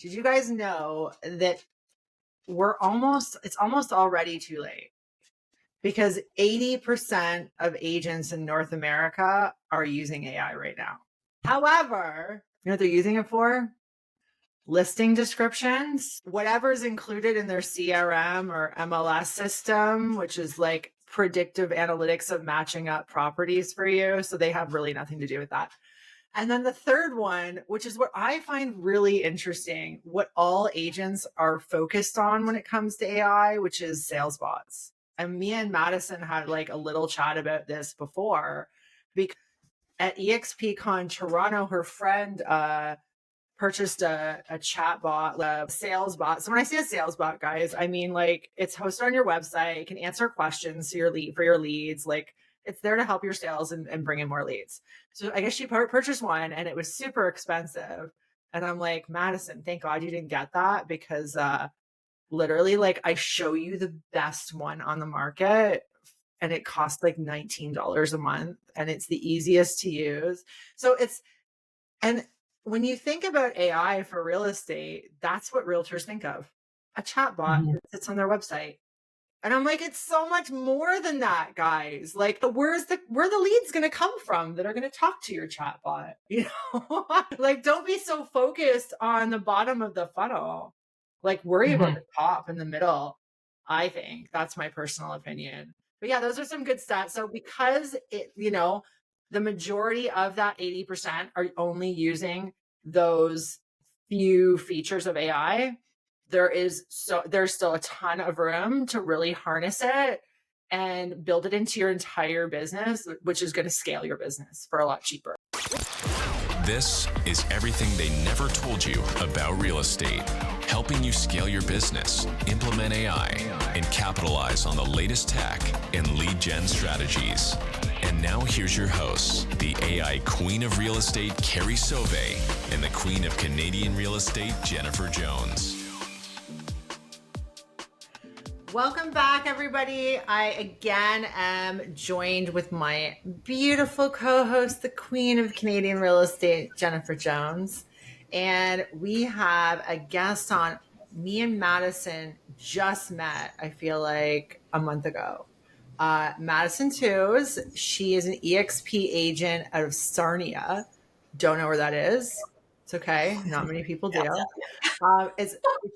did you guys know that it's almost already too late? Because 80% of agents in North America are using AI right now. However, you know what they're using it for? Listing descriptions, whatever's included in their CRM or MLS system, which is like predictive analytics of matching up properties for you. So they have really nothing to do with that. And then the third one, which is what I find really interesting, what all agents are focused on when it comes to AI, which is sales bots. And me and Madison had like a little chat about this before, because at EXP Con Toronto, her friend purchased a chat bot, a sales bot. So when I say a sales bot, guys, I mean like it's hosted on your website. It can answer questions for your leads. Like it's there to help your sales and bring in more leads. So I guess she purchased one and it was super expensive. And I'm like, Madison, thank God you didn't get that, because literally like I show you the best one on the market and it costs like $19 a month and it's the easiest to use. And when you think about AI for real estate, that's what realtors think of. A chatbot that sits on their website. And I'm like, it's so much more than that, guys. Like, where the leads going to come from that are going to talk to your chatbot? You know, like, don't be so focused on the bottom of the funnel. Like, worry about the top and the middle. I think that's my personal opinion. But yeah, those are some good stats. So because the majority of that 80% are only using those few features of AI, there's still a ton of room to really harness it and build it into your entire business, which is going to scale your business for a lot cheaper. This is everything they never told you about real estate, helping you scale your business, implement AI, and capitalize on the latest tech and lead gen strategies. And now here's your hosts, the AI queen of real estate, Carrie Soave, and the queen of Canadian real estate, Jennifer Jones. Welcome back, everybody. I again am joined with my beautiful co-host, the queen of Canadian real estate, Jennifer Jones. And we have a guest on. Me and Madison just met, I feel like, a month ago. Madison Twose. She is an EXP agent out of Sarnia. Don't know where that is. It's okay. Not many people do.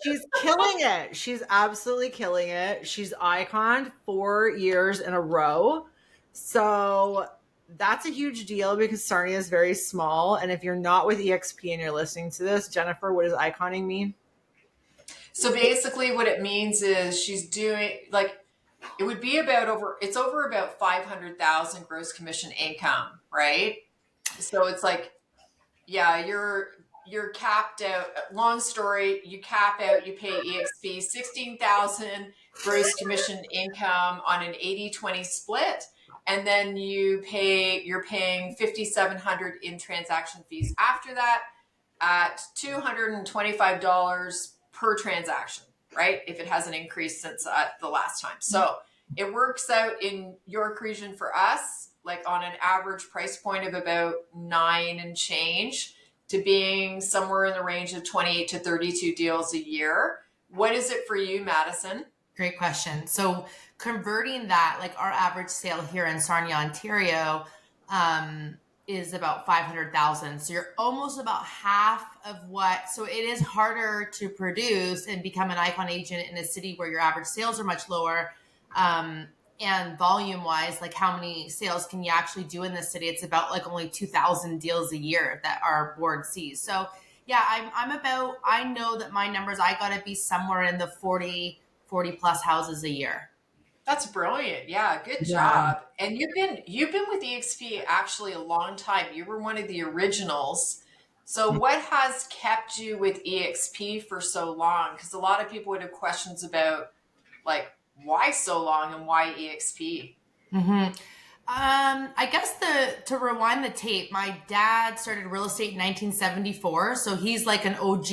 She's killing it. She's absolutely killing it. She's iconed 4 years in a row. So that's a huge deal because Sarnia is very small. And if you're not with EXP and you're listening to this, Jennifer, what does iconing mean? So basically what it means is she's doing it would be over about 500,000 gross commission income, right? So it's like, yeah, you're capped out. Long story, you cap out, you pay EXP 16,000 gross commission income on an 80-20 split. And then you're paying 5,700 in transaction fees after that at $225 per transaction, right? If it hasn't increased since the last time. So it works out in York region for us, like on an average price point of about 9 and change to being somewhere in the range of 28 to 32 deals a year. What is it for you, Madison? Great question. So converting that, like our average sale here in Sarnia, Ontario, is about 500,000. So you're almost about half of so it is harder to produce and become an icon agent in a city where your average sales are much lower. And volume wise, like how many sales can you actually do in this city? It's about like only 2,000 deals a year that our board sees. So yeah, I know that my numbers, I got to be somewhere in the 40 plus houses a year. That's brilliant. Yeah, good job. And you've been with EXP actually a long time. You were one of the originals. So what has kept you with EXP for so long? Because a lot of people would have questions about like why so long and why EXP. I guess to rewind the tape, my dad started real estate in 1974. So he's like an OG,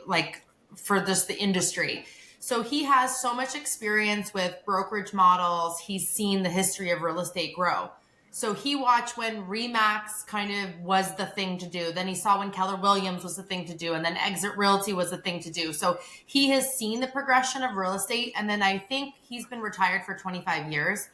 like for the industry. So he has so much experience with brokerage models. He's seen the history of real estate grow. So he watched when Remax kind of was the thing to do. Then he saw when Keller Williams was the thing to do. And then Exit Realty was the thing to do. So he has seen the progression of real estate. And then I think he's been retired for 25 years.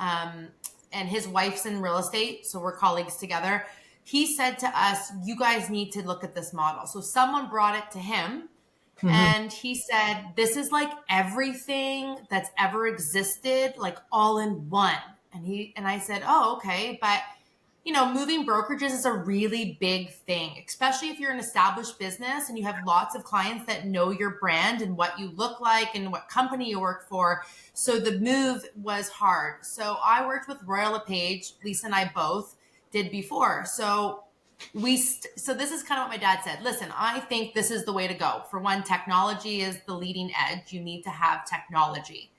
And his wife's in real estate. So we're colleagues together. He said to us, you guys need to look at this model. So someone brought it to him. Mm-hmm. And he said, this is like everything that's ever existed, like all in one. And I said, oh, okay. But, moving brokerages is a really big thing, especially if you're an established business and you have lots of clients that know your brand and what you look like and what company you work for. So the move was hard. So I worked with Royal LePage, Lisa and I both did before. So this is kind of what my dad said. Listen, I think this is the way to go. For one, technology is the leading edge. You need to have technology.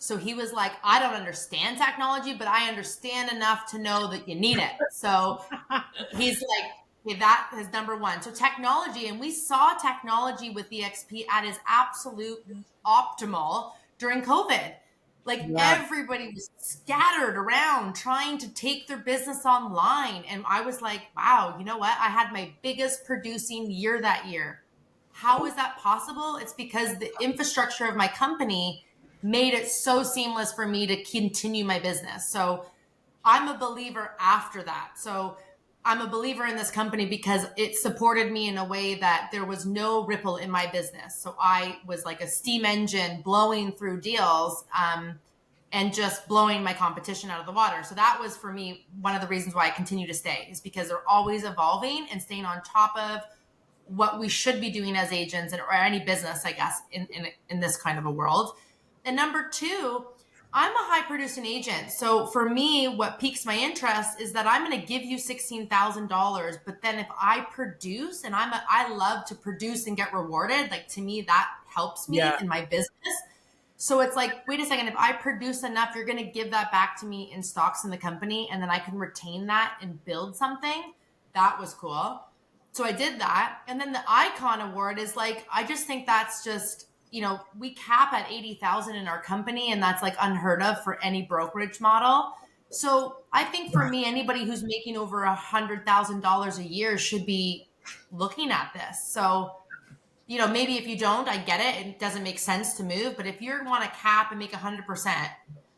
So he was like, I don't understand technology, but I understand enough to know that you need it. So he's like, okay, that is number one. So technology, and we saw technology with EXP at its absolute optimal during COVID. Like everybody was scattered around trying to take their business online. And I was like, wow, you know what? I had my biggest producing year that year. How is that possible? It's because the infrastructure of my company made it so seamless for me to continue my business. So I'm a believer after that. So I'm a believer in this company because it supported me in a way that there was no ripple in my business. So I was like a steam engine blowing through deals and just blowing my competition out of the water. So that was, for me, one of the reasons why I continue to stay, is because they're always evolving and staying on top of what we should be doing as agents or any business, I guess, in this kind of a world. And number two, I'm a high producing agent. So for me, what piques my interest is that I'm going to give you $16,000. But then if I produce, and I love to produce and get rewarded, like to me, that helps me in my business. So it's like, wait a second, if I produce enough, you're going to give that back to me in stocks in the company. And then I can retain that and build something. That was cool. So I did that. And then the Icon Award is like, I just think that's just, we cap at 80,000 in our company, and that's like unheard of for any brokerage model. So I think for me, anybody who's making over $100,000 a year should be looking at this. So, maybe if you don't, I get it. It doesn't make sense to move. But if you want to cap and make 100%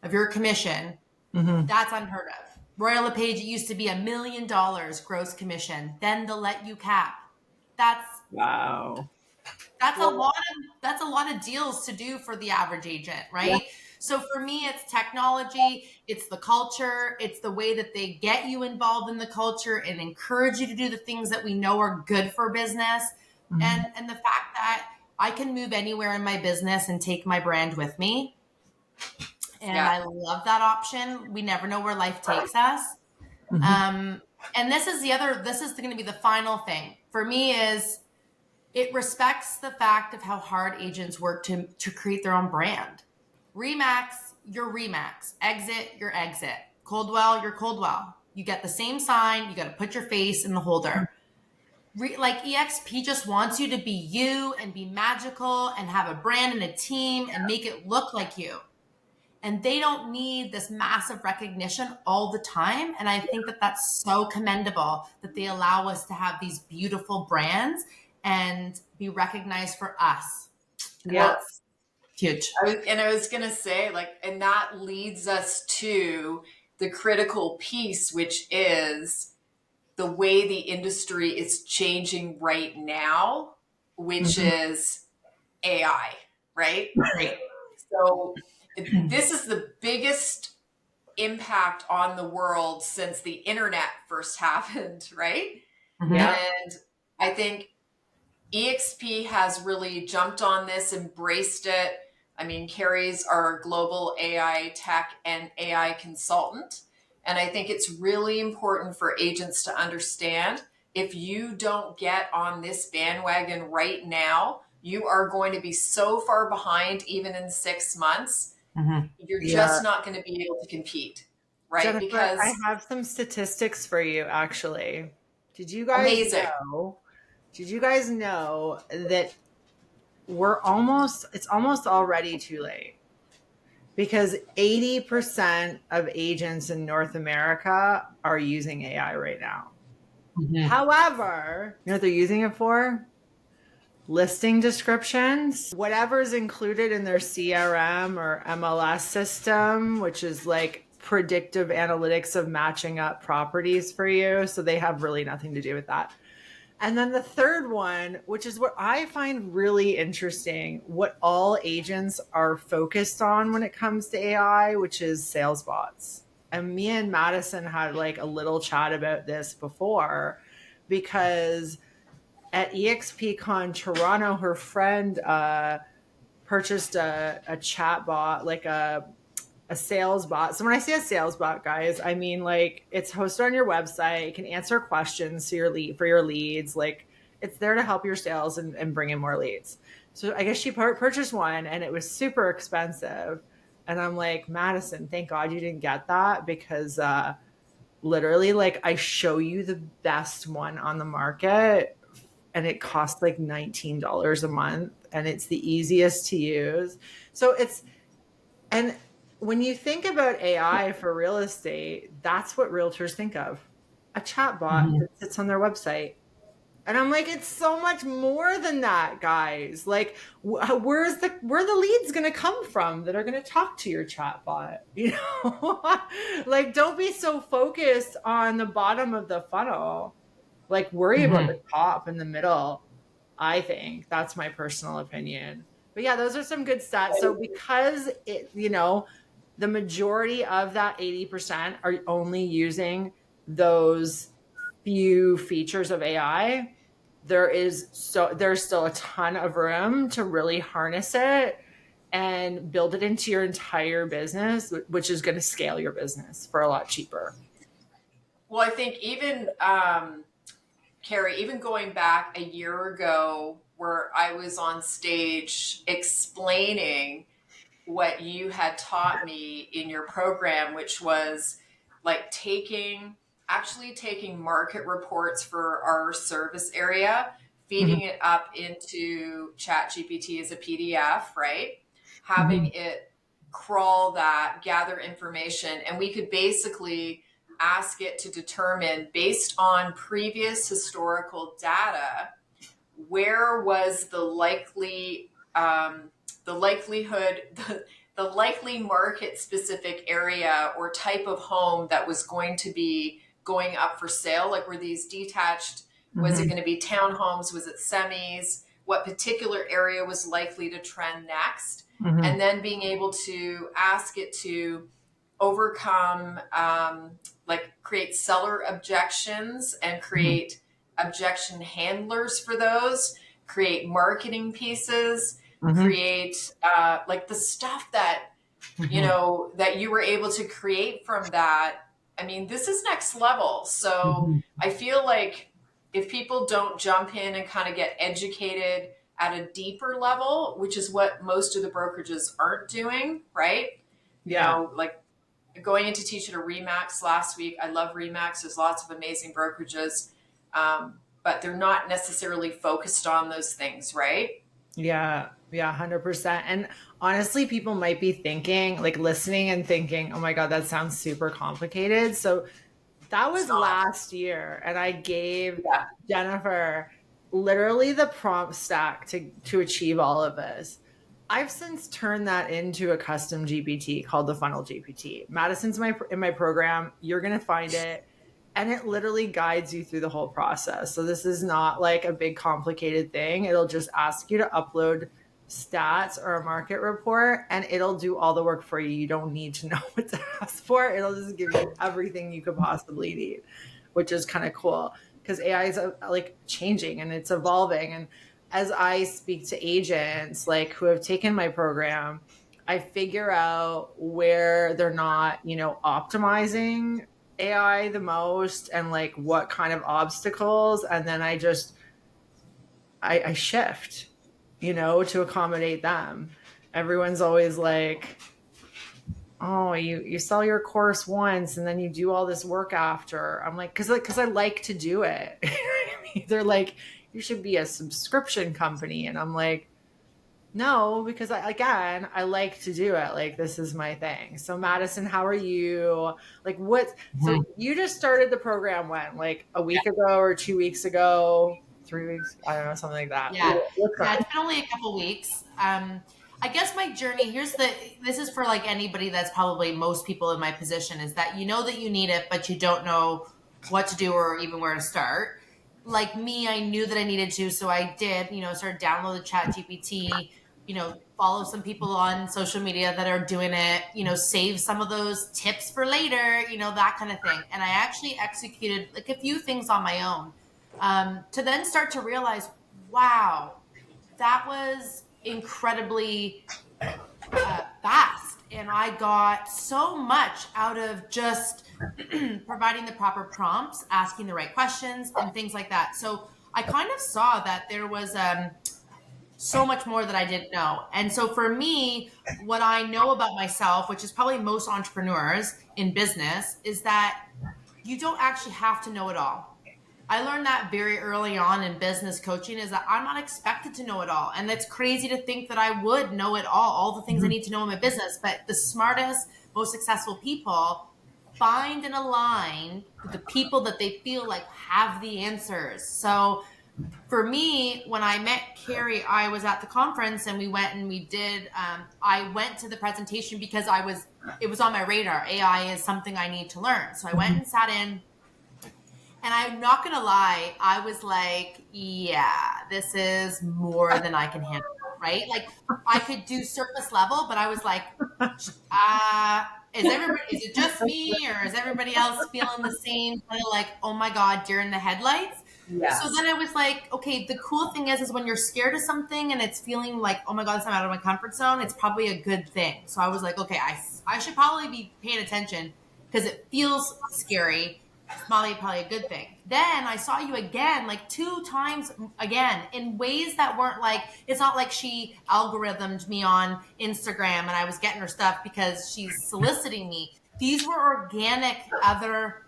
of your commission, that's unheard of. Royal LePage, it used to be $1 million gross commission. Then they'll let you cap. That's wow. That's a lot of deals to do for the average agent, right? Yeah. So for me, it's technology, it's the culture, it's the way that they get you involved in the culture and encourage you to do the things that we know are good for business. And the fact that I can move anywhere in my business and take my brand with me. And I love that option. We never know where life takes us. And this is going to be the final thing for me, is it respects the fact of how hard agents work to create their own brand. Remax, you're Remax. Exit, you're Exit. Coldwell, you're Coldwell. You get the same sign. You got to put your face in the holder. Like EXP just wants you to be you and be magical and have a brand and a team and make it look like you. And they don't need this massive recognition all the time. And I think that that's so commendable that they allow us to have these beautiful brands and be recognized for us. That's huge. I was going to say, and that leads us to the critical piece, which is the way the industry is changing right now, which is AI, right? Right. So this is the biggest impact on the world since the internet first happened, right? And I think EXP has really jumped on this, embraced it. I mean, Carrie's our global AI tech and AI consultant. And I think it's really important for agents to understand, if you don't get on this bandwagon right now, you are going to be so far behind, even in 6 months. You're just not going to be able to compete, right? Jennifer, because I have some statistics for you, actually. Did you guys know that it's almost already too late? because 80% of agents in North America are using AI right now. Mhm. However, you know what they're using it for? Listing descriptions, whatever's included in their CRM or MLS system, which is like predictive analytics of matching up properties for you. So they have really nothing to do with that. And then the third one, which is what I find really interesting, what all agents are focused on when it comes to AI, which is sales bots. And me and Madison had like a little chat about this before, because at EXP Toronto, her friend purchased a chat bot, like a sales bot. So when I say a sales bot, guys, I mean like it's hosted on your website. It can answer questions to your lead for your leads. Like it's there to help your sales and bring in more leads. So I guess she purchased one and it was super expensive. And I'm like, Madison, thank God you didn't get that, because literally like I show you the best one on the market and it costs like $19 a month and it's the easiest to use. So and when you think about AI for real estate, that's what realtors think of, a chatbot that sits on their website. And I'm like, it's so much more than that, guys. Like, where are the leads going to come from that are going to talk to your chatbot? You know, like, don't be so focused on the bottom of the funnel. Like, worry about the top and the middle. I think that's my personal opinion. But yeah, those are some good stats. So because the majority of that 80% are only using those few features of AI, there's still a ton of room to really harness it and build it into your entire business, which is going to scale your business for a lot cheaper. Well, I think even Carrie, even going back a year ago where I was on stage explaining what you had taught me in your program, which was like actually taking market reports for our service area, feeding it up into ChatGPT as a PDF, right? Having it crawl that, gather information, and we could basically ask it to determine, based on previous historical data, where was the likely the likelihood the likely market specific area or type of home that was going to be going up for sale. Like, were these detached? Was it going to be townhomes? Was it semis? What particular area was likely to trend next? And then being able to ask it to overcome, like, create seller objections and create objection handlers for those, create marketing pieces, create like the stuff that that you were able to create from that. I mean, this is next level. So I feel like if people don't jump in and kind of get educated at a deeper level, which is what most of the brokerages aren't doing, right? Yeah. Like going into teach at a Remax last week. I love Remax. There's lots of amazing brokerages, but they're not necessarily focused on those things, right? Yeah, 100%. And honestly, people might be thinking, like listening and thinking, oh my God, that sounds super complicated. So that was last year. And I gave Jennifer literally the prompt stack to achieve all of this. I've since turned that into a custom GPT called the Funnel GPT. Madison's in my program. You're going to find it. And it literally guides you through the whole process. So this is not like a big complicated thing. It'll just ask you to upload stats or a market report and it'll do all the work for you. You don't need to know what to ask for. It'll just give you everything you could possibly need, which is kind of cool because AI is like changing and it's evolving. And as I speak to agents like who have taken my program, I figure out where they're not, optimizing AI the most and like what kind of obstacles. And then I shift, to accommodate them. Everyone's always like, oh, you sell your course once and then you do all this work after. I'm like, cause I like to do it. They're like, you should be a subscription company. And I'm like, No, because I like to do it. Like, this is my thing. So Madison, how are you? Like, so you just started the program when? Like a week ago or 2 weeks ago, 3 weeks? I don't know, something like that. Yeah. What's Yeah, up? it's been only a couple weeks. I guess my journey, this is for like anybody that's probably most people in my position, is that you know that you need it, but you don't know what to do or even where to start. Like me, I knew that I needed to, so I did, started downloading Chat GPT, follow some people on social media that are doing it, save some of those tips for later, that kind of thing. And I actually executed like a few things on my own, to then start to realize, wow, that was incredibly fast. And I got so much out of just providing the proper prompts, asking the right questions, and things like that. So I kind of saw that there was so much more that I didn't know. And so for me, what I know about myself, which is probably most entrepreneurs in business, is that you don't actually have to know it all. I learned that very early on in business coaching, is that I'm not expected to know it all. And it's crazy to think that I would know it all the things I need to know in my business. But the smartest, most successful people find and align with the people that they feel like have the answers. So for me, when I met Carrie, I was at the conference and we went and we did, I went to the presentation because it was on my radar. AI is something I need to learn. So I went and sat in. And I'm not going to lie, I was like, yeah, this is more than I can handle, right? Like I could do surface level, but I was like, is it just me, or is everybody else feeling the same kind of like, oh my God, deer in the headlights? Yes. So then I was like, okay, the cool thing is when you're scared of something and it's feeling like, oh my God, I'm out of my comfort zone, it's probably a good thing. So I was like, okay, I should probably be paying attention because it feels scary. It's probably a good thing. Then I saw you again, like 2 times again, in ways that weren't like, it's not like she algorithmed me on Instagram and I was getting her stuff because she's soliciting me. These were organic other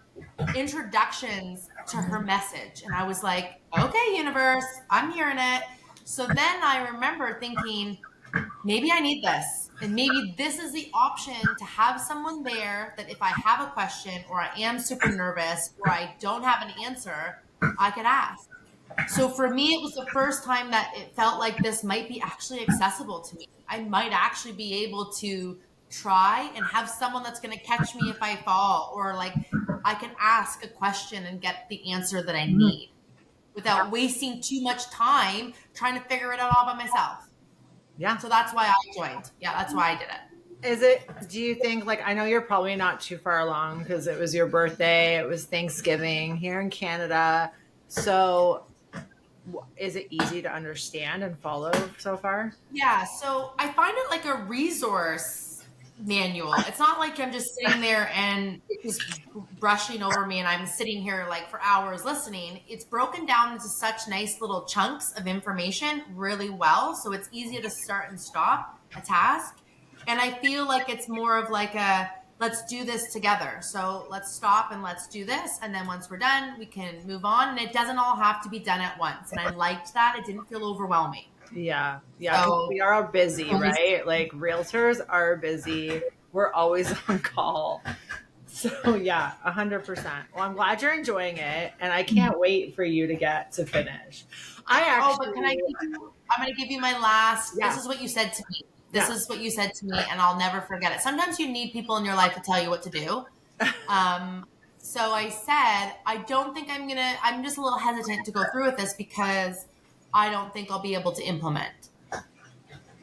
introductions to her message. And I was like, okay, universe, I'm hearing it. So then I remember thinking, maybe I need this. And maybe this is the option to have someone there that if I have a question or I am super nervous or I don't have an answer, I could ask. So for me, it was the first time that it felt like this might be actually accessible to me. I might actually be able to try and have someone that's going to catch me if I fall, or like I can ask a question and get the answer that I need without wasting too much time trying to figure it out all by myself. Yeah. So that's why I joined. Yeah, that's why I did it. Do you think, like, I know you're probably not too far along because it was your birthday, it was Thanksgiving here in Canada. So is it easy to understand and follow so far? Yeah, so I find it like a resource manual. It's not like I'm just sitting there and it's brushing over me and I'm sitting here like for hours listening. It's broken down into such nice little chunks of information really well. So it's easier to start and stop a task. And I feel like it's more of like let's do this together. So let's stop and let's do this. And then once we're done, we can move on. And it doesn't all have to be done at once. And I liked that. It didn't feel overwhelming. Yeah. Yeah. So, we are all busy, right? Like realtors are busy. We're always on call. So yeah, 100%. Well, I'm glad you're enjoying it. And I can't wait for you to get to finish. but can I'm going to give you my last, Yeah. This is what you said to me. This is what you said to me, and I'll never forget it. Sometimes you need people in your life to tell you what to do. So I said, I'm just a little hesitant to go through with this because I don't think I'll be able to implement,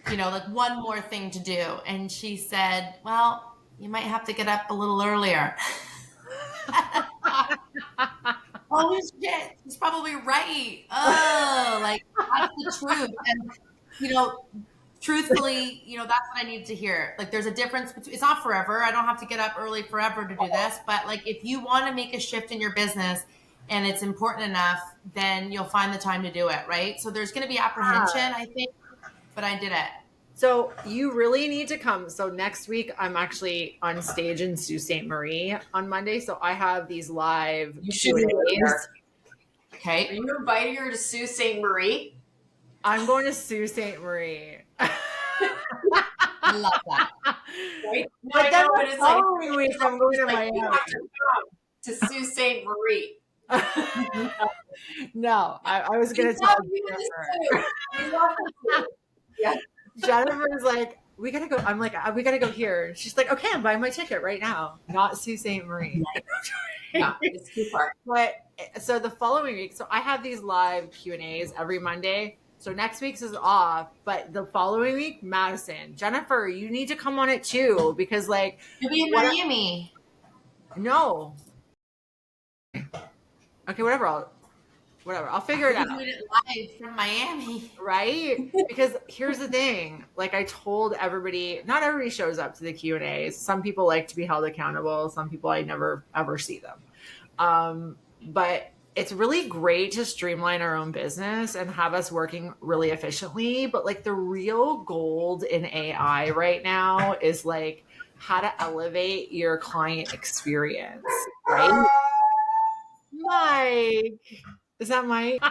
like one more thing to do. And she said, well, you might have to get up a little earlier. Oh shit, she's probably right. Oh, like that's the truth. And, truthfully, that's what I needed to hear. Like there's a difference between, it's not forever. I don't have to get up early forever to do this, but like if you want to make a shift in your business and it's important enough, then you'll find the time to do it, right? So there's going to be apprehension, I think, but I did it. So you really need to come. So next week, I'm actually on stage in Sault Ste. Marie on Monday. So I have these live You should be there. Okay. Are you inviting her to Sault Ste. Marie? I'm going to Sault Ste. Marie. I love that. Right? No, But I then know, the but it's like, following week, I'm going to like you Miami. have to come to Sault Ste. Marie. No, I was going We to love tell you in the Jennifer. suit. We love the suit. Yeah. Jennifer's like, we gotta go. I'm like, we gotta go here. She's like, okay, I'm buying my ticket right now. Not Sault Ste. Marie. Yeah, it's too far. But so the following week, so I have these live Q&As every Monday. So next week's is off, but the following week, Madison, Jennifer, you need to come on it too, because like, You'll be in what- Miami. no, okay, whatever, I'll figure it We're out. doing it live from Miami. Right? Because here's the thing, like I told everybody, not everybody shows up to the Q&As. Some people like to be held accountable. Some people I never ever see them. But it's really great to streamline our own business and have us working really efficiently. But like the real gold in AI right now is like how to elevate your client experience, right? Mike, is that Mike?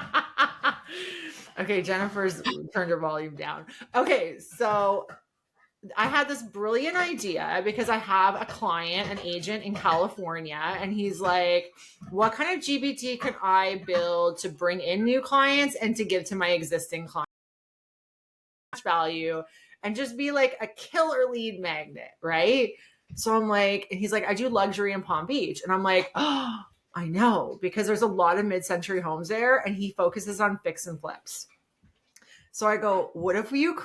Okay, Jennifer's turned her volume down. Okay, so I had this brilliant idea because I have a client, an agent in California, and he's like, what kind of GPT can I build to bring in new clients and to give to my existing clients value and just be like a killer lead magnet, right? So I'm like, and he's like, I do luxury in Palm Beach. And I'm like, oh, I know, because there's a lot of mid-century homes there and he focuses on fix and flips. So I go, what if you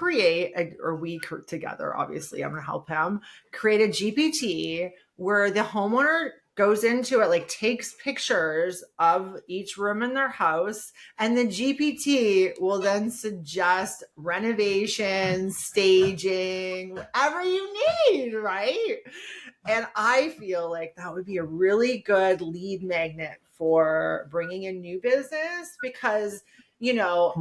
together, obviously, I'm going to help him create a GPT where the homeowner goes into it, like takes pictures of each room in their house, and the GPT will then suggest renovations, staging, whatever you need, right? And I feel like that would be a really good lead magnet for bringing in new business because, you know,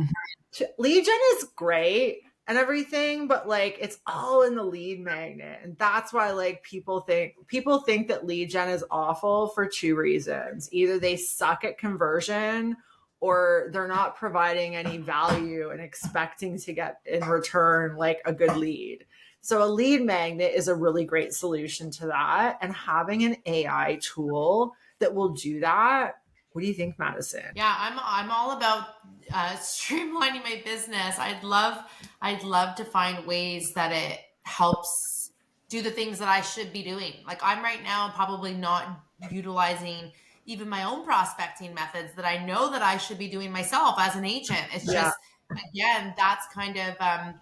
lead gen is great and everything, but like it's all in the lead magnet. And that's why like people think that lead gen is awful for two reasons. Either they suck at conversion or they're not providing any value and expecting to get in return like a good lead. So a lead magnet is a really great solution to that. And having an AI tool that will do that. What do you think, Madison? Yeah, I'm all about streamlining my business. I'd love to find ways that it helps do the things that I should be doing. Like I'm right now probably not utilizing even my own prospecting methods that I know that I should be doing myself as an agent. It's just, again, that's kind of,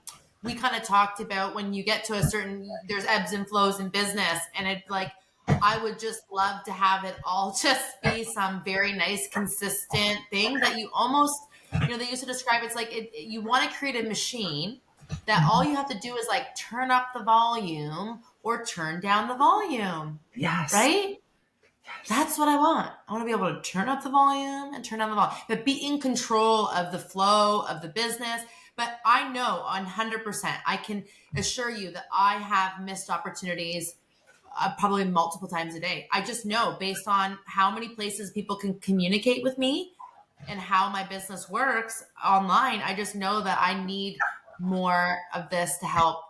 we kind of talked about when you get to a certain, there's ebbs and flows in business, and it like, I would just love to have it all just be some very nice, consistent thing that you almost, they used to describe it's like you want to create a machine that all you have to do is like turn up the volume or turn down the volume. Yes. Right? Yes. That's what I want. I want to be able to turn up the volume and turn down the volume, but be in control of the flow of the business. But I know 100%, I can assure you that I have missed opportunities probably multiple times a day. I just know based on how many places people can communicate with me and how my business works online, I just know that I need more of this to help.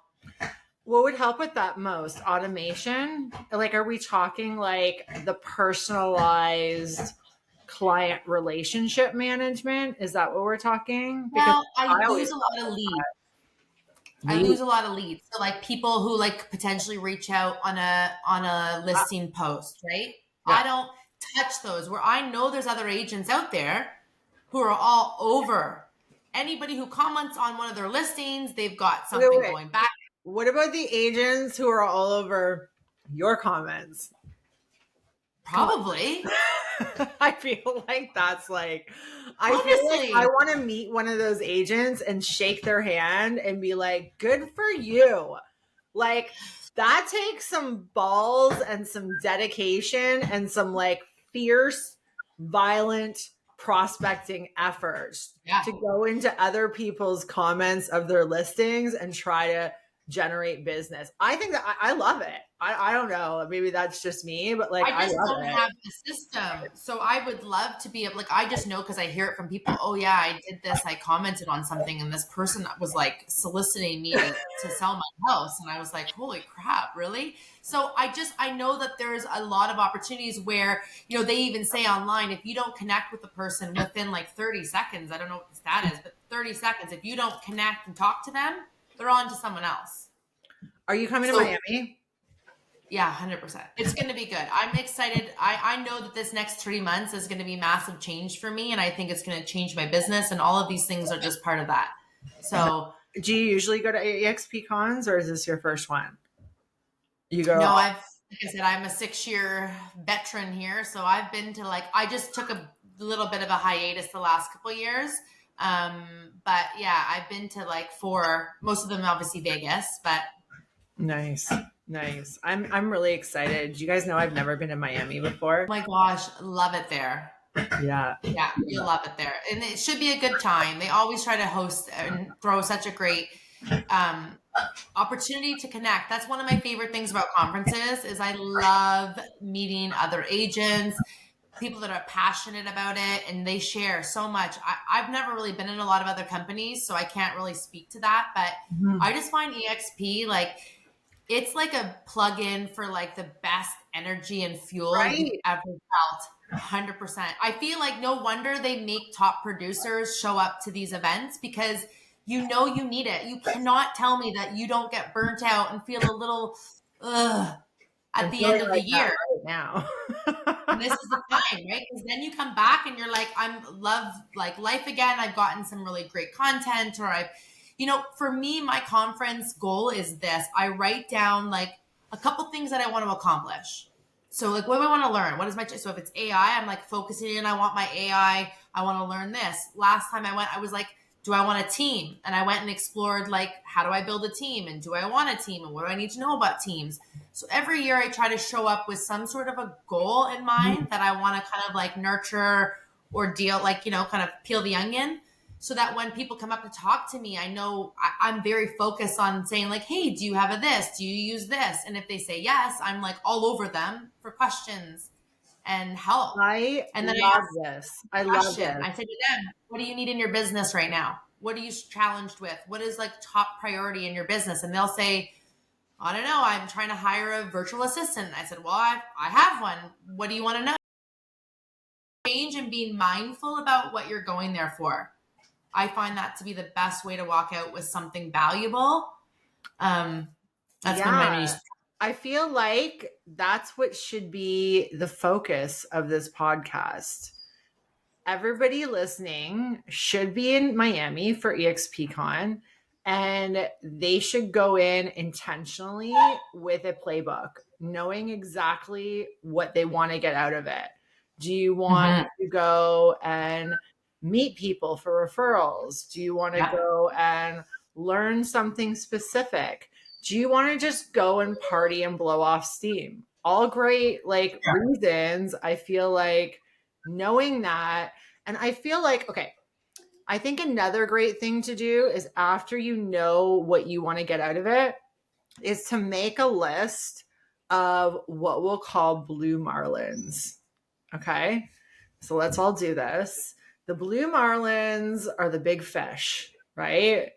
What would help with that most? Automation? Like, are we talking like the personalized client relationship management? Is that what we're talking? Well, I lose a lot of leads. I lose a lot of leads. So like people who like potentially reach out on a listing post, right? Yeah. I don't touch those. Where I know there's other agents out there who are all over. Anybody who comments on one of their listings, they've got something going back. What about the agents who are all over your comments? Probably. I feel like that's like, I feel like I want to meet one of those agents and shake their hand and be like, good for you. Like that takes some balls and some dedication and some like fierce, violent prospecting efforts to go into other people's comments of their listings and try to generate business. I think that I love it. I don't know. Maybe that's just me, but like, I just love don't it. have the system. So I would love to be able, like, I just know because I hear it from people. Oh yeah, I did this. I commented on something and this person was like soliciting me to sell my house. And I was like, holy crap, really? So I know that there's a lot of opportunities where, you know, they even say online, if you don't connect with the person within like 30 seconds, I don't know what the stat is, but 30 seconds, if you don't connect and talk to them, they're on to someone else. Are you coming to Miami? Yeah, 100%. It's going to be good. I'm excited. I know that this next 3 months is going to be massive change for me. And I think it's going to change my business. And all of these things are just part of that. So do you usually go to EXP cons or is this your first one? You go? No, like I said, I'm a 6-year veteran here. So I've been to I just took a little bit of a hiatus the last couple of years. But yeah, I've been to 4, most of them obviously Vegas, but. Nice. I'm really excited. Do you guys know I've never been to Miami before? Oh my gosh, love it there. Yeah, you'll love it there, and it should be a good time. They always try to host and throw such a great opportunity to connect. That's one of my favorite things about conferences is I love meeting other agents, people that are passionate about it, and they share so much. I've never really been in a lot of other companies, so I can't really speak to that, but I just find EXP it's like a plug-in for the best energy and fuel you've ever felt. 100%. I feel like no wonder they make top producers show up to these events because you know you need it. You cannot tell me that you don't get burnt out and feel a little at the end of the year. Right now. And this is the time, right? Because then you come back and you're like, I'm love life again. I've gotten some really great content, or for me, my conference goal is this. I write down a couple things that I want to accomplish. So what do I want to learn? What is so if it's AI, I'm focusing in, I want my AI. I want to learn this. Last time I went, I was do I want a team? And I went and explored how do I build a team? And do I want a team? And what do I need to know about teams? So every year I try to show up with some sort of a goal in mind that I want to kind of nurture or deal, kind of peel the onion. So that when people come up to talk to me, I know I'm very focused on saying hey, do you have this? Do you use this? And if they say yes, I'm all over them for questions and help. I love this. I say to them, what do you need in your business right now? What are you challenged with? What is top priority in your business? And they'll say, I don't know, I'm trying to hire a virtual assistant. I said, well, I have one. What do you want to know? Change and being mindful about what you're going there for. I find that to be the best way to walk out with something valuable. That's been my news. I feel like that's what should be the focus of this podcast. Everybody listening should be in Miami for EXPCon, and they should go in intentionally with a playbook, knowing exactly what they want to get out of it. Do you want to go and meet people for referrals? Do you want to go and learn something specific? Do you want to just go and party and blow off steam? All great reasons. I feel like knowing that, and I feel okay, I think another great thing to do is after you know what you want to get out of it is to make a list of what we'll call blue marlins. Okay, so let's all do this. The blue marlins are the big fish, right?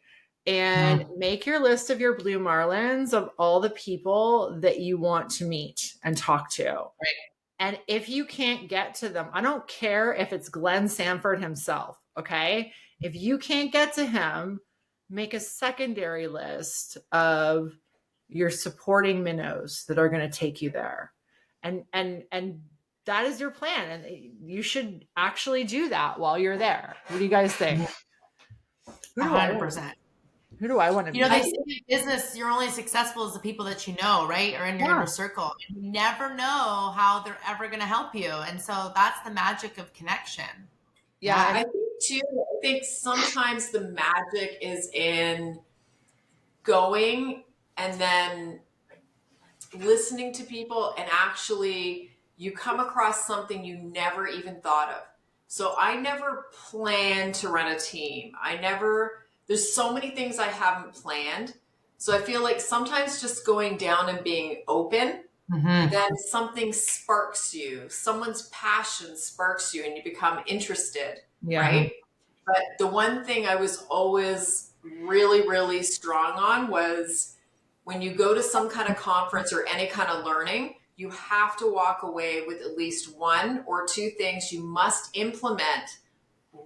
And make your list of your blue marlins of all the people that you want to meet and talk to. Right. And if you can't get to them, I don't care if it's Glenn Sanford himself, okay? If you can't get to him, make a secondary list of your supporting minnows that are going to take you there. And that is your plan. And you should actually do that while you're there. What do you guys think? 100%. Who do I want to be? They say in business, you're only successful as the people that you know, right? Or in your inner circle. And you never know how they're ever going to help you. And so that's the magic of connection. Yeah, I think too, I think sometimes the magic is in going and then listening to people, and actually you come across something you never even thought of. So I never planned to run a team. There's so many things I haven't planned. So I feel like sometimes just going down and being open, then something sparks you, someone's passion sparks you and you become interested, right? But the one thing I was always really, really strong on was when you go to some kind of conference or any kind of learning, you have to walk away with at least one or two things you must implement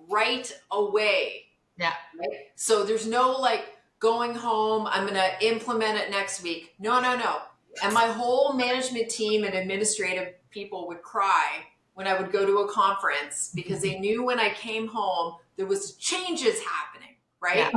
right away. Yeah. Right? So there's no like going home, I'm going to implement it next week. No, no, no. And my whole management team and administrative people would cry when I would go to a conference because they knew when I came home, there was changes happening, right?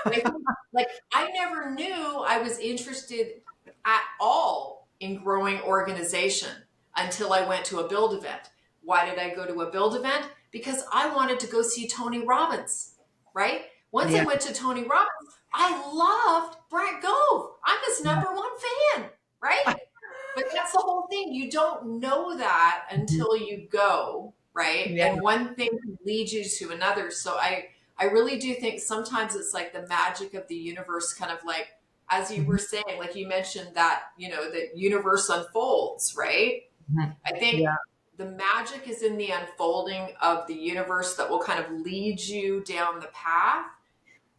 Yeah. Like I never knew I was interested at all in growing organization until I went to a build event. Why did I go to a build event? Because I wanted to go see Tony Robbins, right? Once I went to Tony Robbins, I loved Brent Gove. I'm his number one fan, right? But that's the whole thing. You don't know that until you go, right? Yeah. And one thing can lead you to another. So I really do think sometimes it's like the magic of the universe kind of like, as you were saying, like you mentioned that, you know, the universe unfolds, right? I think the magic is in the unfolding of the universe that will kind of lead you down the path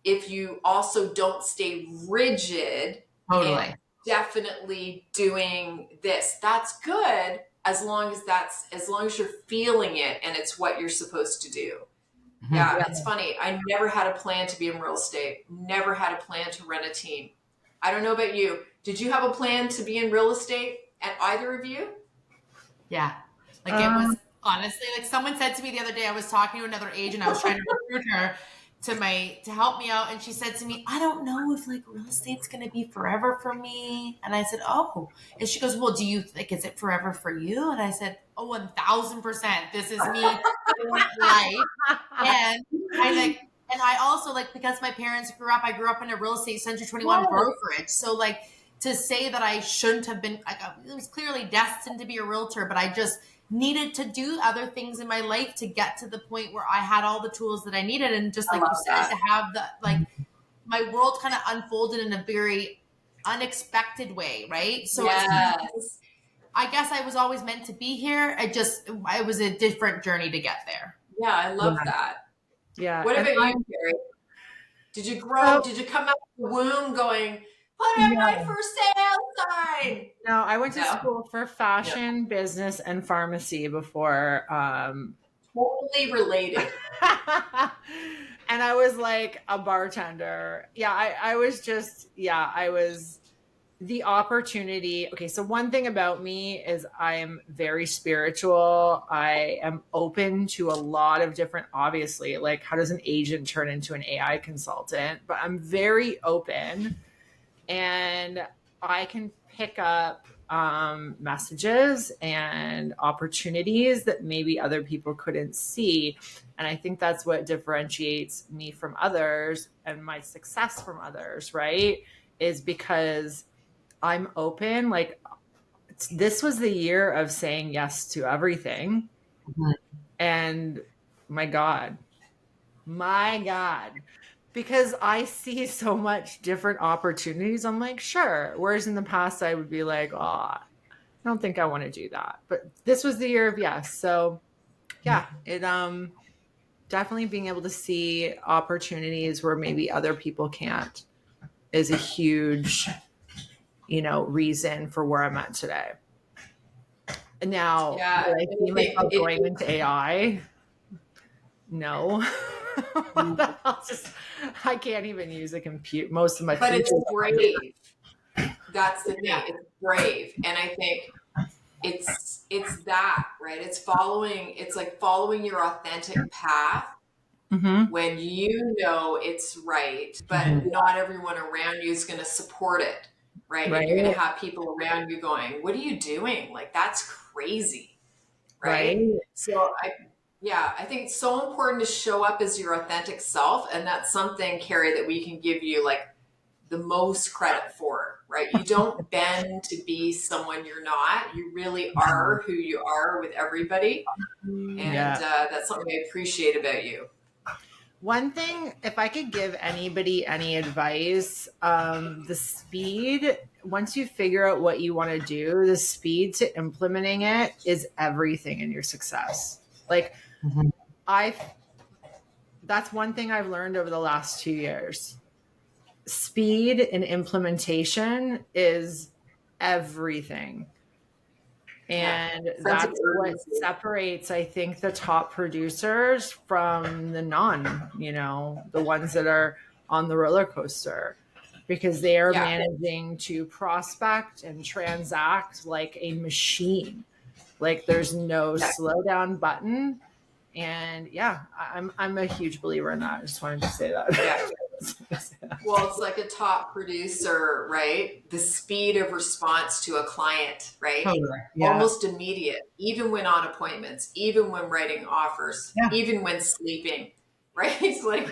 if you also don't stay rigid. Totally. And definitely doing this. That's good as long as you're feeling it and it's what you're supposed to do. Yeah, it's funny. I never had a plan to be in real estate. Never had a plan to run a team. I don't know about you. Did you have a plan to be in real estate at either of you? Yeah. Like it was honestly, like someone said to me the other day, I was talking to another agent, I was trying to recruit her to help me out. And she said to me, I don't know if like real estate's going to be forever for me. And I said, oh, and she goes, well, do you like, is it forever for you? And I said, oh, 1000%. This is me life. And I also like, because my parents I grew up in a real estate Century 21 brokerage. So like to say that I shouldn't have been, like, it was clearly destined to be a realtor, but I just needed to do other things in my life to get to the point where I had all the tools that I needed. And just like you said, to have the, like my world kind of unfolded in a very unexpected way. Right. So I guess I was always meant to be here. It was a different journey to get there. Yeah. I love that. Yeah. What about you, Carrie? Did you grow? Did you come out of the womb going, put up my for sale sign? No, I went to school for fashion, business, and pharmacy before. Totally related. And I was like a bartender. Yeah, I was just, I was the opportunity. Okay, so one thing about me is I am very spiritual. I am open to a lot of different, obviously, like how does an agent turn into an AI consultant? But I'm very open and I can pick up messages and opportunities that maybe other people couldn't see. And I think that's what differentiates me from others and my success from others, right? Is because I'm open. Like this was the year of saying yes to everything. And my God, because I see so much different opportunities. I'm like, sure. Whereas in the past, I would be like, oh, I don't think I want to do that. But this was the year of yes. So yeah, it definitely being able to see opportunities where maybe other people can't is a huge, reason for where I'm at today. And now I see myself going into AI. No. I can't even use a computer. Most of my But it's brave. That's the thing. It's brave. And I think it's that, right? It's like following your authentic path when you know it's right, but not everyone around you is going to support it, right? And you're going to have people around you going, what are you doing? Like, that's crazy, right? So I think it's so important to show up as your authentic self. And that's something, Carrie, that we can give you like the most credit for, right? You don't bend to be someone you're not. You really are who you are with everybody. And that's something I appreciate about you. One thing, if I could give anybody any advice, the speed, once you figure out what you want to do, the speed to implementing it is everything in your success. Like, that's one thing I've learned over the last 2 years. Speed and implementation is everything. And that's what separates, I think, the top producers from the the ones that are on the roller coaster, because they are managing to prospect and transact like a machine. Like there's no slow down button. And I'm a huge believer in that. I just wanted to say that. Well, it's like a top producer, right? The speed of response to a client, right? Almost immediate, even when on appointments, even when writing offers, even when sleeping, right? It's like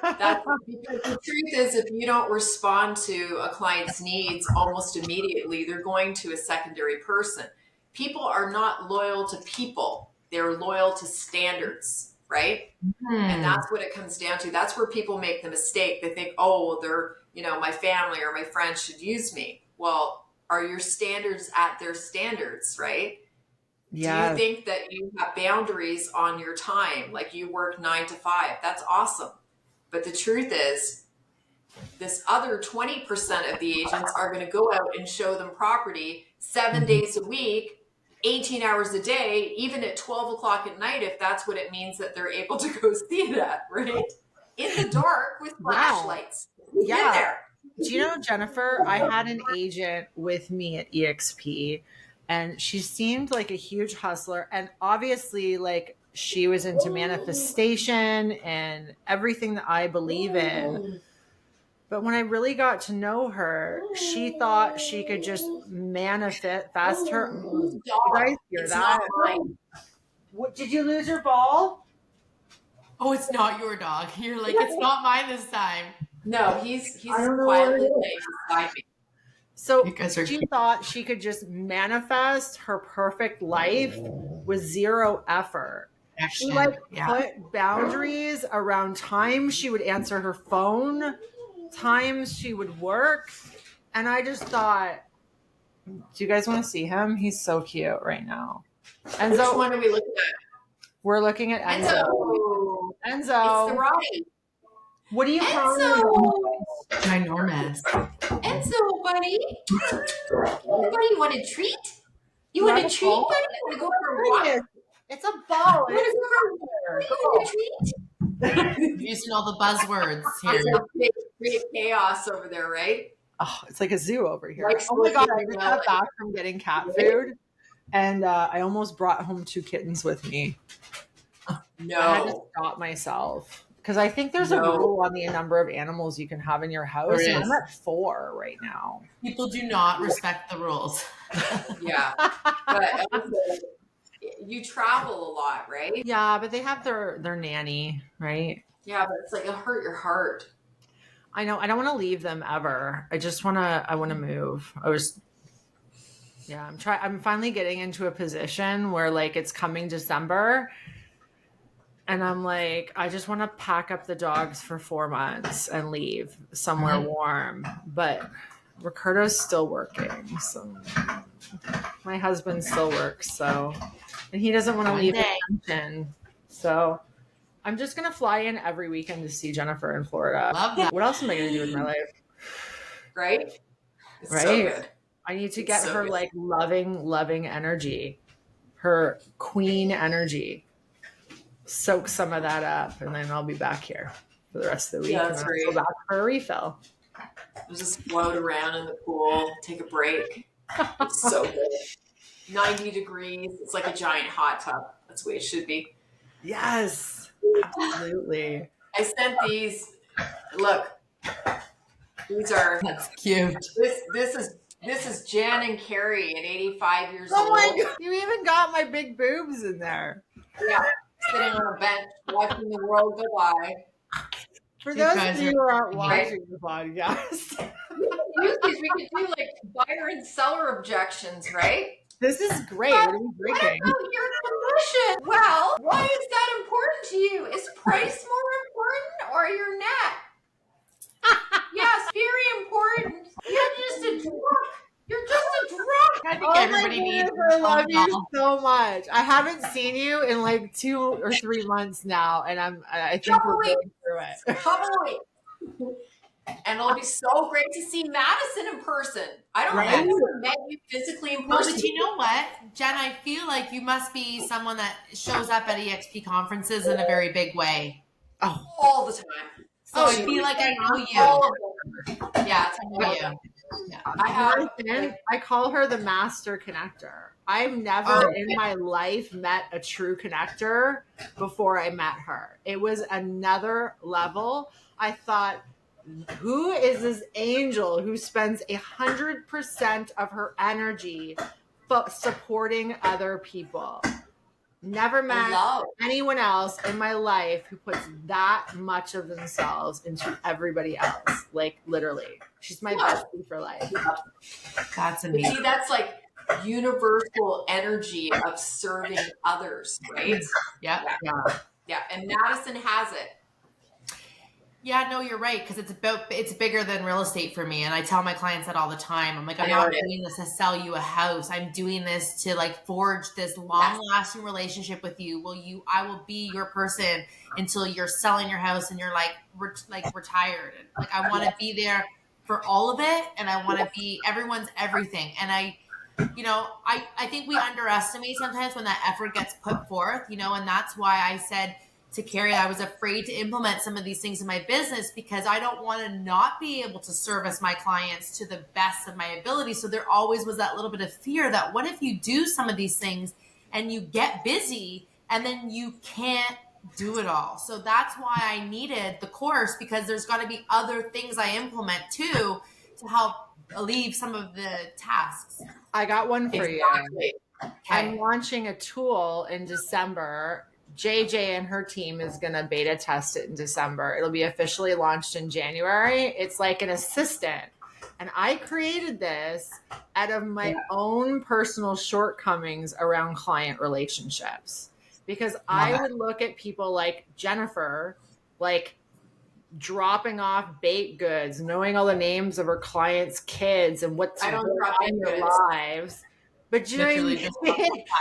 that's because the truth is, if you don't respond to a client's needs almost immediately, they're going to a secondary person. People are not loyal to people. They're loyal to standards, right? And that's what it comes down to. That's where people make the mistake. They think, oh, well, they're, my family or my friends should use me. Well, are your standards at their standards, right? Yeah. Do you think that you have boundaries on your time? Like you work 9 to 5. That's awesome. But the truth is, this other 20% of the agents are going to go out and show them property 7 days a week, 18 hours a day, even at 12 o'clock at night, if that's what it means that they're able to go see that, right? In the dark with flashlights. Yeah. There. Do you know, Jennifer, I had an agent with me at EXP, and she seemed like a huge hustler. And obviously, like, she was into manifestation and everything that I believe in. But when I really got to know her, she thought she could just manifest her. You guys hear that? What, did you lose your ball? Oh, it's not your dog. You're like, it's not mine this time. No, he's quietly beside me. So she thought she could just manifest her perfect life with zero effort. She put boundaries around time she would answer her phone, times she would work. And I just thought, do you guys want to see him? He's so cute right now. Enzo, which one are we looking at? We're looking at Enzo. Enzo. It's the Roddy. What do you call him? Ginormous. Enzo, buddy. Buddy, you want a treat? You want a treat, buddy? You want to go for a walk? It's a ball. You want a treat? Using all the buzzwords here. Create chaos over there, right? Oh, it's like a zoo over here. Oh my God, I just got back from getting cat food, and I almost brought home 2 kittens with me. No. I had to stop myself because I think there's a rule on the number of animals you can have in your house. And I'm at 4 right now. People do not respect the rules. Yeah. But you travel a lot, right? Yeah, but they have their nanny, right? Yeah, but it's like it'll hurt your heart. I know. I don't want to leave them ever. I want to move. I'm finally getting into a position where like it's coming December. And I'm like, I just want to pack up the dogs for 4 months and leave somewhere warm. But Ricardo's still working. So my husband still works. And he doesn't want to leave attention. So I'm just going to fly in every weekend to see Jennifer in Florida. Love that. What else am I going to do with my life? Right? It's so good. I need to get her like loving energy, her queen energy. Soak some of that up, and then I'll be back here for the rest of the week. Yeah, that's and great. I'll go back for a refill. Just float around in the pool, take a break. It's so good. 90 degrees. It's like a giant hot tub. That's the way it should be. Yes, absolutely. I sent these. Look, these are. That's cute. This is Jan and Carrie at 85 years old. Oh my God! You even got my big boobs in there. Yeah. Sitting on a bench, watching the world go by. For those of you who aren't watching the podcast, we could do like buyer and seller objections, right? This is great. What are we drinking? What about your commission? Well, why is that important to you? Is price more important or your neck. Yes, very important. You're just a drunk. You're just a drunk. I think Oh my everybody needs goodness, I a love phone you call. so much. I haven't seen you in like 2 or 3 months now, and I think Couple we're weeks. going through it. Couple weeks. And it'll be so great to see Madison in person. I don't Right? think I've ever met you physically in No, person. but you know what, Jen? I feel like you must be someone that shows up at EXP conferences in a very big way. Oh, All the time. So Oh, I feel like I know All you. of them. Yeah, It's I know you. Yeah. I have. Madison, I call her the master connector. I've never Oh. in my life met a true connector before I met her. It was another level. I thought, who is this angel who spends 100% of her energy supporting other people? Never met love. anyone else in my life who puts that much of themselves into everybody else. Like literally, she's my bestie for life. That's But amazing. see, that's like universal energy of serving others, right? Yeah. Yeah. And Madison has it. Yeah, no, you're right, because it's bigger than real estate for me, and I tell my clients that all the time. I'm like, I'm not doing this to sell you a house. I'm doing this to like forge this long-lasting relationship with you. I will be your person until you're selling your house and you're like retired. Like I want to be there for all of it, and I want to be everyone's everything. And I think we underestimate sometimes when that effort gets put forth, and that's why I said to Carrie, I was afraid to implement some of these things in my business because I don't want to not be able to service my clients to the best of my ability. So there always was that little bit of fear that what if you do some of these things and you get busy and then you can't do it all. So that's why I needed the course, because there's got to be other things I implement too to help alleviate some of the tasks. I got one for you. Okay. I'm launching a tool in December. JJ and her team is going to beta test it in December. It'll be officially launched in January. It's like an assistant. And I created this out of my own personal shortcomings around client relationships. Because I would look at people like Jennifer, like dropping off baked goods, knowing all the names of her clients' kids and what's going on in their lives. But you know what I mean?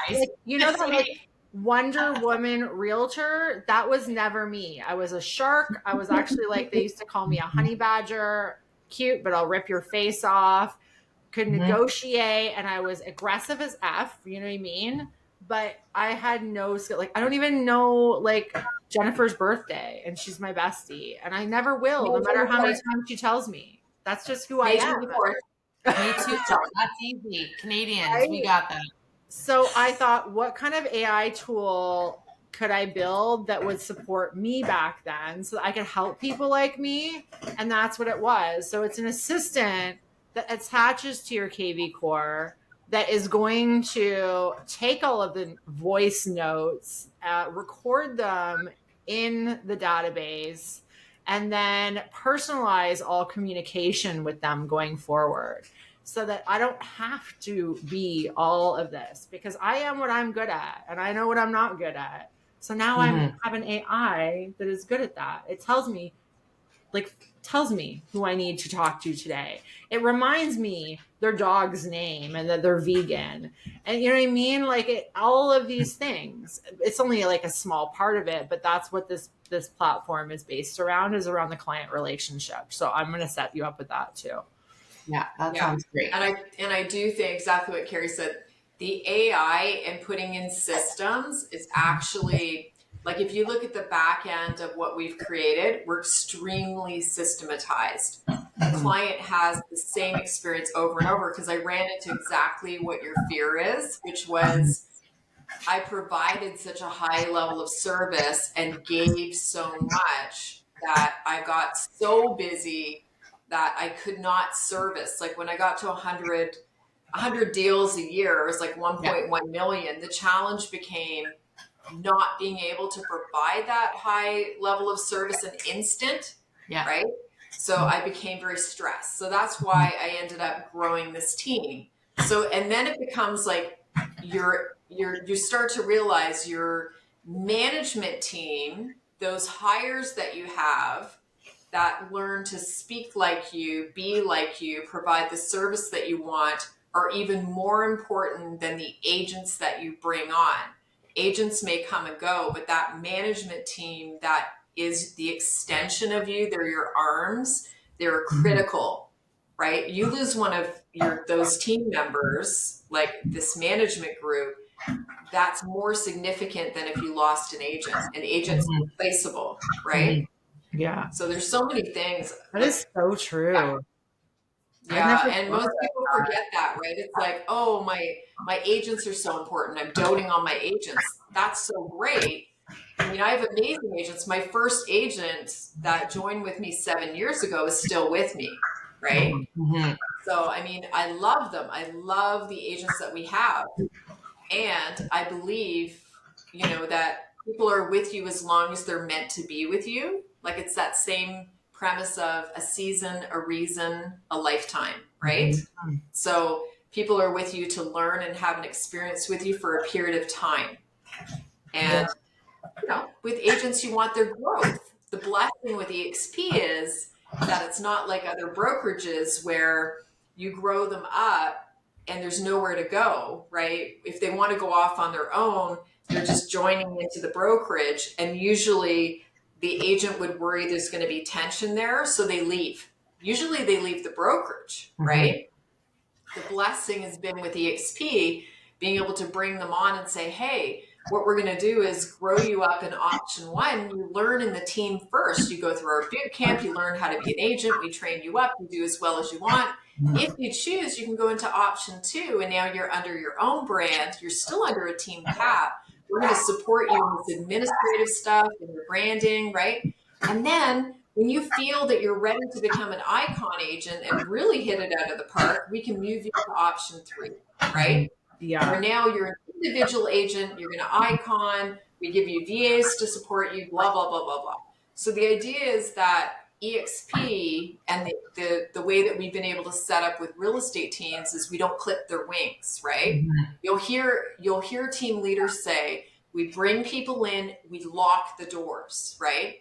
Like, you know that like Wonder Woman realtor? That was never me. I was a shark. I was actually like, they used to call me a honey badger. Cute, but I'll rip your face off. Could negotiate, and I was aggressive as F, you know what I mean? But I had no skill. Like, I don't even know like Jennifer's birthday, and she's my bestie, and I never will, no matter how many times she tells me. That's just who I am. Me too. That's easy. Canadians, we got that. So I thought, what kind of AI tool could I build that would support me back then so that I could help people like me? And that's what it was. So it's an assistant that attaches to your KV Core that is going to take all of the voice notes, record them in the database, and then personalize all communication with them going forward, so that I don't have to be all of this, because I am what I'm good at and I know what I'm not good at. So now I have an AI that is good at that. It tells me who I need to talk to today. It reminds me their dog's name and that they're vegan. And you know what I mean? Like all of these things. It's only like a small part of it, but that's what this platform is based around, is around the client relationship. So I'm going to set you up with that too. Yeah, that sounds great. And I do think exactly what Carrie said. The AI and putting in systems is actually, like, if you look at the back end of what we've created, we're extremely systematized. The client has the same experience over and over, because I ran into exactly what your fear is, which was I provided such a high level of service and gave so much that I got so busy that I could not service. Like when I got to 100 deals a year, it was like 1.1 million. The challenge became not being able to provide that high level of service an instant, right? So I became very stressed. So that's why I ended up growing this team. So, and then it becomes like you start to realize your management team those hires that you have that learn to speak like you, be like you, provide the service that you want are even more important than the agents that you bring on. Agents may come and go, but that management team that is the extension of you, they're your arms, they're critical, right? You lose one of those team members, like this management group, that's more significant than if you lost an agent. An agent's replaceable, right? Yeah. So there's so many things. That is so true. Yeah, and most people forget that, right? It's like, oh, my agents are so important. I'm doting on my agents. That's so great. I mean, I have amazing agents. My first agent that joined with me 7 years ago is still with me, right? So, I mean, I love them. I love the agents that we have. And I believe, that people are with you as long as they're meant to be with you. Like it's that same premise of a season, a reason, a lifetime, right? So people are with you to learn and have an experience with you for a period of time. And, with agents, you want their growth. The blessing with EXP is that it's not like other brokerages where you grow them up and there's nowhere to go, right? If they want to go off on their own, they're just joining into the brokerage. And usually the agent would worry there's going to be tension there, so they leave. Usually they leave the brokerage, right? The blessing has been with EXP, being able to bring them on and say, hey, what we're going to do is grow you up in option one. You learn in the team first. You go through our boot camp, you learn how to be an agent, we train you up, you do as well as you want. If you choose, you can go into option two, and now you're under your own brand. You're still under a team cap. We're going to support you in this administrative stuff and your branding, right? And then when you feel that you're ready to become an icon agent and really hit it out of the park, we can move you to option three, right? Yeah. Where now you're an individual agent, you're going to icon, we give you VAs to support you, blah, blah, blah, blah, blah. So the idea is that EXP and the way that we've been able to set up with real estate teams is we don't clip their wings, right? You'll hear team leaders say, we bring people in, we lock the doors, right?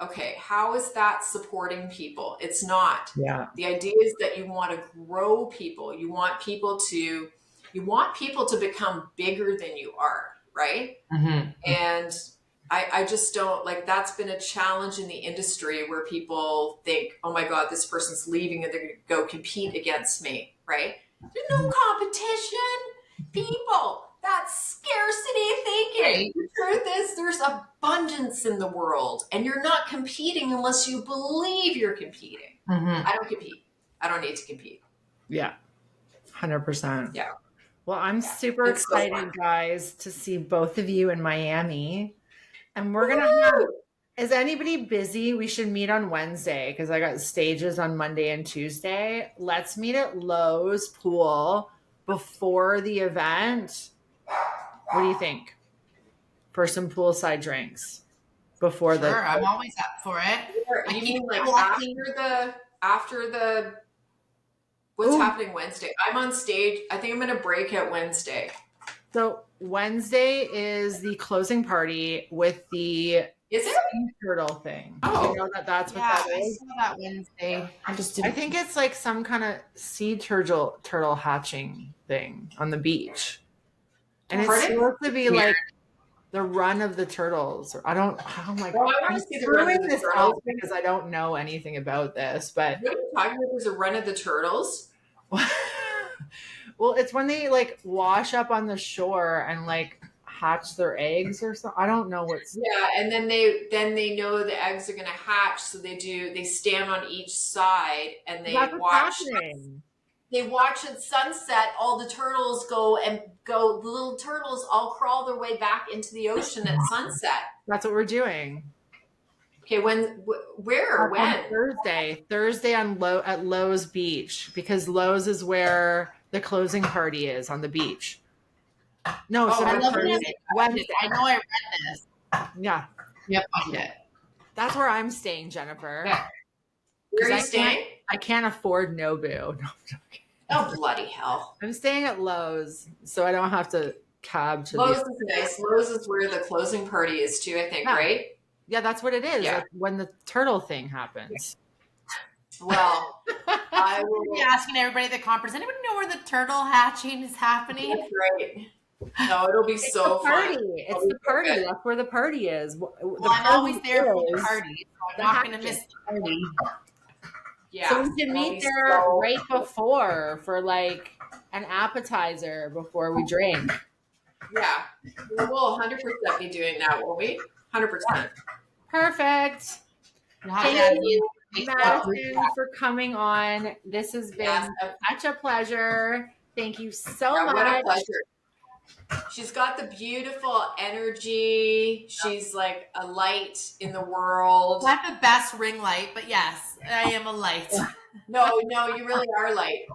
Okay, how is that supporting people? It's not. Yeah. The idea is that you want to grow people. You want people to become bigger than you are, right? And I just don't, like, that's been a challenge in the industry where people think, oh my God, this person's leaving and they're going to go compete against me, right? There's no competition. People, that's scarcity thinking. The truth is there's abundance in the world and you're not competing unless you believe you're competing. I don't compete. I don't need to compete. Yeah. 100%. Yeah. Well, I'm super excited, guys, to see both of you in Miami. And we're going to have, is anybody busy? We should meet on Wednesday because I got stages on Monday and Tuesday. Let's meet at Lowe's Pool before the event. What do you think? For some poolside drinks before Sure, I'm always up for it. You mean like after the what's happening Wednesday? I'm on stage. I think I'm going to break out Wednesday. So Wednesday is the closing party with the sea turtle thing. Oh, you know that's what that is. I saw that Wednesday. I think it's like some kind of sea turtle hatching thing on the beach, and it's supposed to be like the run of the turtles. I don't. Oh my God! I want to see the run of the turtles because I don't know anything about this. But what are you talking about? There's a run of the turtles. Well, it's when they like wash up on the shore and like hatch their eggs or something. I don't know what's. Yeah, and then they know the eggs are going to hatch, so they stand on each side and they watch. They watch at sunset. All the turtles the little turtles all crawl their way back into the ocean at sunset. That's what we're doing. Okay, when Thursday at Lowe's Beach, because Lowe's is where the closing party is on the beach. No, so I love Thursday. Wednesday. I know I read this. Yeah. Yep, I did. That's where I'm staying, Jennifer. Yeah. Where are you staying? I can't afford Nobu. No, I'm joking. Oh, bloody hell. I'm staying at Lowe's, so I don't have to cab to Lowe's is nice. Lowe's is where the closing party is too, I think, right? Yeah, that's what it is. Yeah. That's when the turtle thing happens. Well, I We'll be will. asking everybody at the conference, anybody know where the turtle hatching is happening? That's right. No, it'll be It's so the party. fun. It's It'll be the so party. good. That's where the party is. Well, I'm always there for the party, so I'm the not going to hatching. miss the party. Yeah. So we can it'll meet be there so- right before for like an appetizer before we drink. Yeah. We'll 100% be doing that, won't we? 100%. Perfect. You'll have to Thank add me you, in the Facebook group Madison, chat. for coming on. This has been Yes. such a pleasure. Thank you so Yeah, what a much. pleasure. She's got the beautiful energy. She's like a light in the world. Not the best ring light, but yes, I am a light. No, you really are light.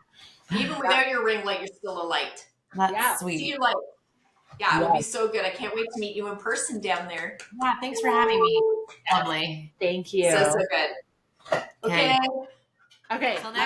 Even without your ring light, you're still a light. That's Yeah. See sweet. you light. Yeah, it'll be Yes. so good. I can't wait to meet you in person down there. Yeah, thanks for having me. Lovely. Thank you. So good. Okay. Okay. Okay. Till next